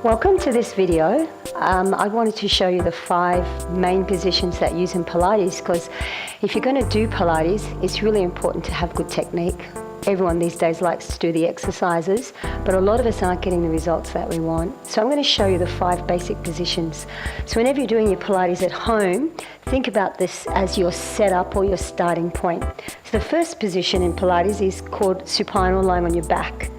Welcome to this video. I wanted to show you the 5 main positions that use in Pilates, because if you're going to do Pilates, it's really important to have good technique. Everyone these days likes to do the exercises, but a lot of us aren't getting the results that we want. So I'm going to show you the 5 basic positions. So whenever you're doing your Pilates at home, think about this as your setup or your starting point. So the first position in Pilates is called supine, or lying on your back.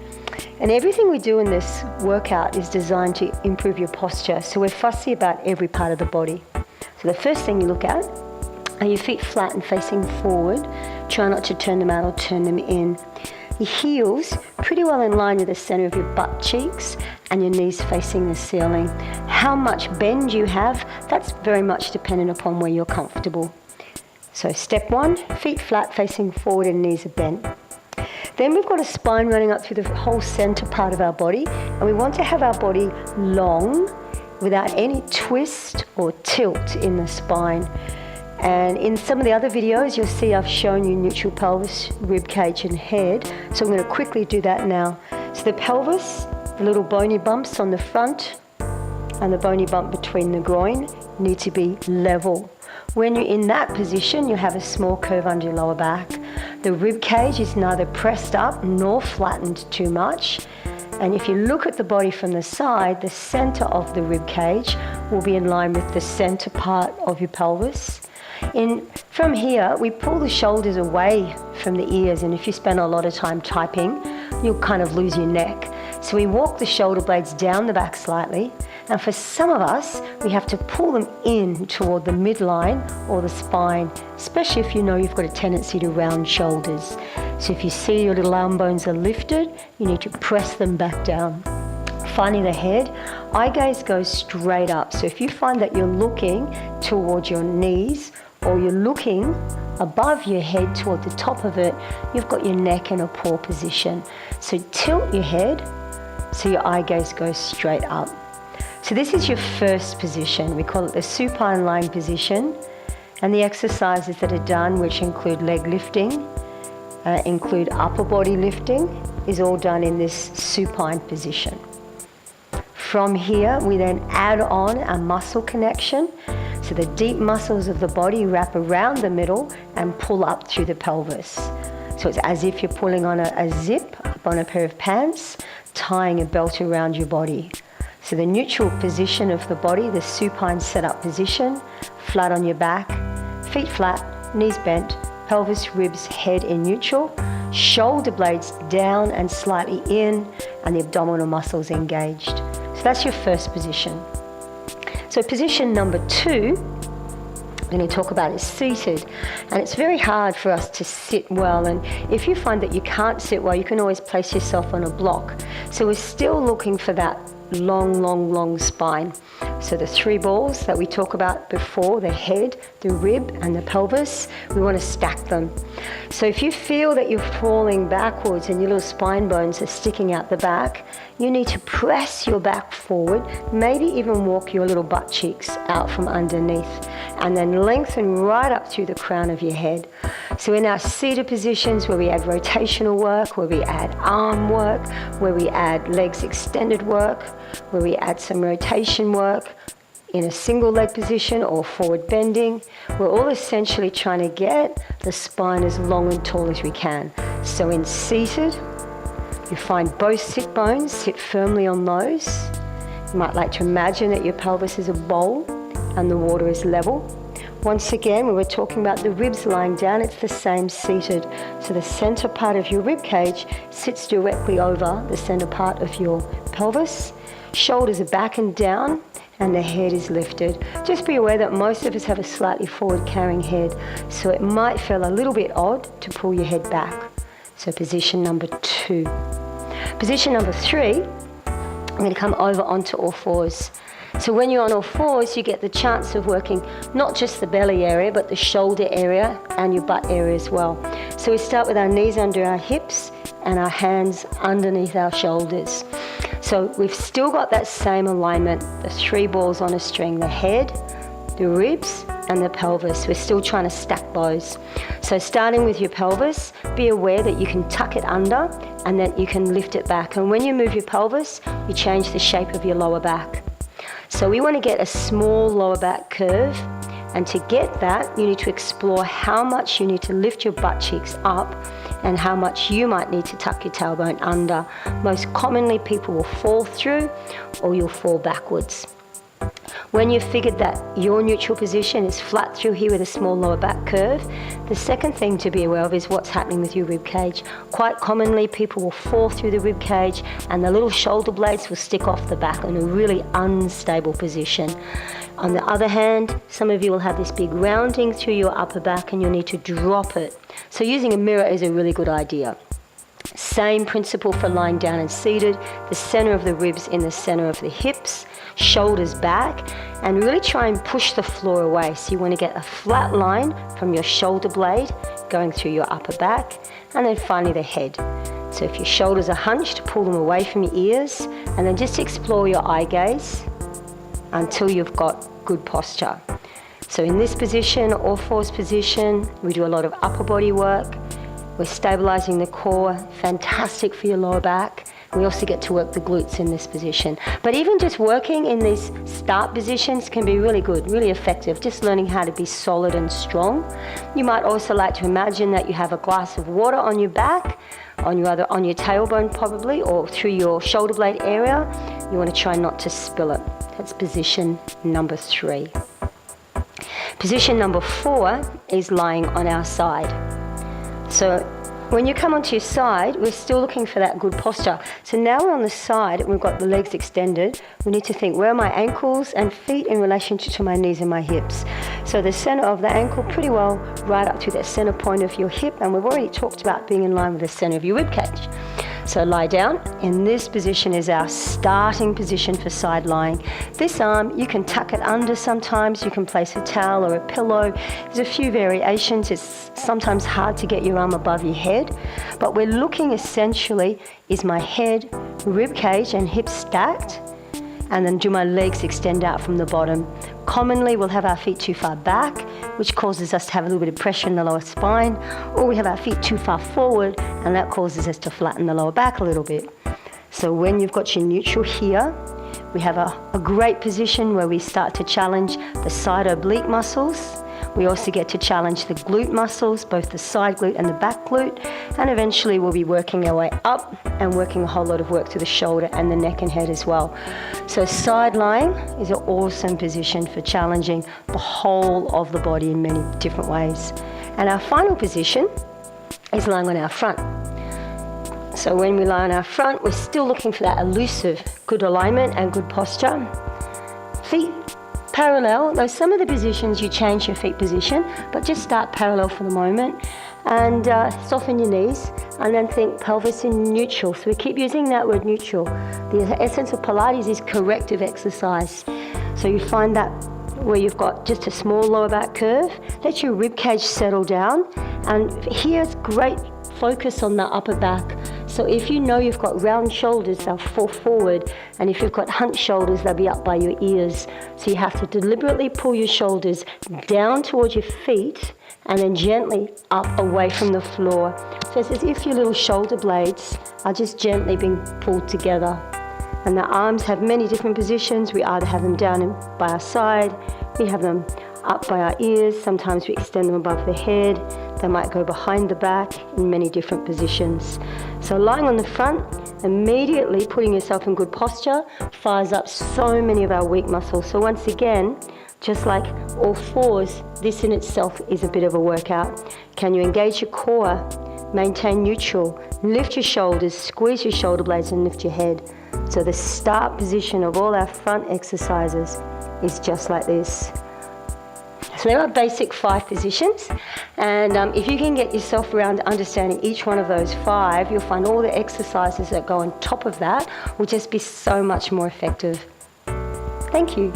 And everything we do in this workout is designed to improve your posture. So we're fussy about every part of the body. So the first thing you look at are your feet flat and facing forward. Try not to turn them out or turn them in. Your heels pretty well in line with the center of your butt cheeks, and your knees facing the ceiling. How much bend you have, that's very much dependent upon where you're comfortable. So step 1, feet flat facing forward and knees are bent. Then we've got a spine running up through the whole center part of our body, and we want to have our body long without any twist or tilt in the spine. And in some of the other videos, you'll see I've shown you neutral pelvis, rib cage and head. So I'm going to quickly do that now. So the pelvis, the little bony bumps on the front and the bony bump between the groin need to be level. When you're in that position, you have a small curve under your lower back. The rib cage is neither pressed up nor flattened too much. And if you look at the body from the side, the center of the rib cage will be in line with the center part of your pelvis. From here, we pull the shoulders away from the ears, and if you spend a lot of time typing, you'll kind of lose your neck. So we walk the shoulder blades down the back slightly, and for some of us, we have to pull them in toward the midline or the spine, especially if you know you've got a tendency to round shoulders. So if you see your little arm bones are lifted, you need to press them back down. Finding the head, eye gaze goes straight up. So if you find that you're looking towards your knees, or you're looking above your head toward the top of it, you've got your neck in a poor position. So tilt your head so your eye gaze goes straight up. So this is your first position. We call it the supine lying position. And the exercises that are done, which include leg lifting, include upper body lifting, is all done in this supine position. From here, we then add on a muscle connection. So the deep muscles of the body wrap around the middle and pull up through the pelvis. So it's as if you're pulling on a zip up on a pair of pants, tying a belt around your body. So the neutral position of the body, the supine setup position, flat on your back, feet flat, knees bent, pelvis, ribs, head in neutral, shoulder blades down and slightly in, and the abdominal muscles engaged. So that's your first position. So position number 2, I'm going to talk about is seated. And it's very hard for us to sit well. And if you find that you can't sit well, you can always place yourself on a block. So we're still looking for that long spine. So the 3 balls that we talked about before, the head, the rib and the pelvis, we want to stack them. So if you feel that you're falling backwards and your little spine bones are sticking out the back, you need to press your back forward, maybe even walk your little butt cheeks out from underneath, and then lengthen right up through the crown of your head. So in our seated positions, where we add rotational work, where we add arm work, where we add legs extended work, where we add some rotation work in a single leg position or forward bending, we're all essentially trying to get the spine as long and tall as we can. So in seated, you find both sit bones, sit firmly on those. You might like to imagine that your pelvis is a bowl and the water is level. Once again, when we're talking about the ribs lying down, it's the same seated. So the center part of your rib cage sits directly over the center part of your pelvis. Shoulders are back and down, and the head is lifted. Just be aware that most of us have a slightly forward carrying head, so it might feel a little bit odd to pull your head back. So position number 2. Position number 3, I'm going to come over onto all fours. So when you're on all fours, you get the chance of working not just the belly area, but the shoulder area and your butt area as well. So we start with our knees under our hips and our hands underneath our shoulders. So we've still got that same alignment, the 3 balls on a string, the head, the ribs and the pelvis. We're still trying to stack those. So starting with your pelvis, be aware that you can tuck it under and then you can lift it back. And when you move your pelvis, you change the shape of your lower back. So we want to get a small lower back curve. And to get that, you need to explore how much you need to lift your butt cheeks up and how much you might need to tuck your tailbone under. Most commonly, people will fall through or you'll fall backwards. When you've figured that your neutral position is flat through here with a small lower back curve, the second thing to be aware of is what's happening with your rib cage. Quite commonly, people will fall through the rib cage and the little shoulder blades will stick off the back in a really unstable position. On the other hand, some of you will have this big rounding through your upper back and you'll need to drop it. So using a mirror is a really good idea. Same principle for lying down and seated. The center of the ribs in the center of the hips, shoulders back, and really try and push the floor away. So you want to get a flat line from your shoulder blade going through your upper back, and then finally the head. So if your shoulders are hunched, pull them away from your ears, and then just explore your eye gaze until you've got good posture. So in this position, all fours position, we do a lot of upper body work. We're stabilizing the core, fantastic for your lower back. We also get to work the glutes in this position. But even just working in these start positions can be really good, really effective, just learning how to be solid and strong. You might also like to imagine that you have a glass of water on your back, on your tailbone probably, or through your shoulder blade area. You want to try not to spill it. That's position number 3. Position number 4 is lying on our side. So when you come onto your side, we're still looking for that good posture. So now we're on the side and we've got the legs extended. We need to think, where are my ankles and feet in relation to my knees and my hips? So the center of the ankle pretty well right up to that center point of your hip, and we've already talked about being in line with the center of your rib cage. So lie down, and this position is our starting position for side lying. This arm, you can tuck it under sometimes, you can place a towel or a pillow. There's a few variations. It's sometimes hard to get your arm above your head, but we're looking essentially, is my head, rib cage and hips stacked? And then do my legs extend out from the bottom? Commonly, we'll have our feet too far back, which causes us to have a little bit of pressure in the lower spine, or we have our feet too far forward, and that causes us to flatten the lower back a little bit. So when you've got your neutral here, we have a great position where we start to challenge the side oblique muscles. We also get to challenge the glute muscles, both the side glute and the back glute, and eventually we'll be working our way up and working a whole lot of work to the shoulder and the neck and head as well. So side lying is an awesome position for challenging the whole of the body in many different ways. And our final position is lying on our front. So when we lie on our front, we're still looking for that elusive good alignment and good posture. Feet parallel, though some of the positions you change your feet position, but just start parallel for the moment and soften your knees and then think pelvis in neutral. So we keep using that word neutral. The essence of Pilates is corrective exercise. So you find that where you've got just a small lower back curve, let your rib cage settle down, and here's great focus on the upper back. So if you know you've got round shoulders, they'll fall forward, and if you've got hunched shoulders, they'll be up by your ears. So you have to deliberately pull your shoulders down towards your feet and then gently up away from the floor. So it's as if your little shoulder blades are just gently being pulled together. And the arms have many different positions. We either have them down by our side, we have them up by our ears, sometimes we extend them above the head, they might go behind the back in many different positions. So lying on the front, immediately putting yourself in good posture fires up so many of our weak muscles. So once again, just like all fours, this in itself is a bit of a workout. Can you engage your core, maintain neutral, lift your shoulders, squeeze your shoulder blades and lift your head. So the start position of all our front exercises is just like this. So there are basic 5 positions, and if you can get yourself around understanding each one of those 5, you'll find all the exercises that go on top of that will just be so much more effective. Thank you.